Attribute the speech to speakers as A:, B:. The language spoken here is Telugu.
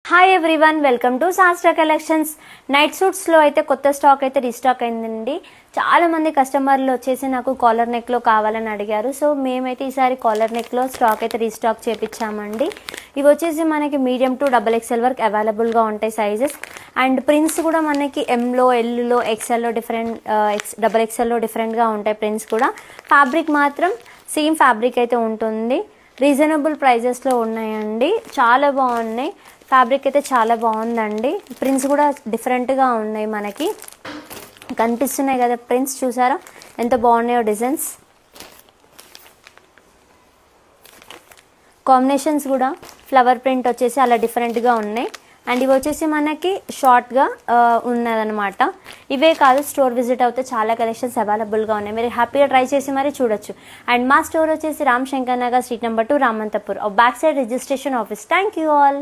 A: హాయ్ ఎవ్రీవన్, వెల్కమ్ టు శాస్త్ర కలెక్షన్స్. నైట్ సూట్స్లో అయితే కొత్త స్టాక్ అయితే రీస్టాక్ అయిందండి. చాలామంది కస్టమర్లు వచ్చేసి నాకు కాలర్ నెక్లో కావాలని అడిగారు. సో మేమైతే ఈసారి కాలర్ నెక్లో స్టాక్ అయితే రీస్టాక్ చేపించామండి. ఇవి వచ్చేసి మనకి మీడియం టు XXL వరకు అవైలబుల్గా ఉంటాయి సైజెస్. అండ్ ప్రింట్స్ కూడా మనకి ఎంలో, ఎల్లో, ఎక్స్ఎల్లో డిఫరెంట్, XXLలో డిఫరెంట్గా ఉంటాయి ప్రింట్స్ కూడా. ఫ్యాబ్రిక్ మాత్రం సేమ్ ఫ్యాబ్రిక్ అయితే ఉంటుంది. రీజనబుల్ ప్రైజెస్లో ఉన్నాయండి, చాలా బాగున్నాయి. ఫ్యాబ్రిక్ అయితే చాలా బాగుందండి. ప్రింట్స్ కూడా డిఫరెంట్గా ఉన్నాయి, మనకి కనిపిస్తున్నాయి కదా ప్రింట్స్. చూసారా ఎంత బాగున్నాయో డిజైన్స్. కాంబినేషన్స్ కూడా ఫ్లవర్ ప్రింట్ వచ్చేసి అలా డిఫరెంట్గా ఉన్నాయి. అండ్ ఇవి వచ్చేసి మనకి షార్ట్గా ఉన్నదనమాట. ఇవే కాదు, స్టోర్ విజిట్ అవుతే చాలా కలెక్షన్స్ అవైలబుల్గా ఉన్నాయి. మీరు హ్యాపీగా ట్రై చేసి మరీ చూడొచ్చు. అండ్ మా స్టోర్ వచ్చేసి Ram Shankar Nagar, street number 2, Ramanthapur. Back side registration office. Thank you all.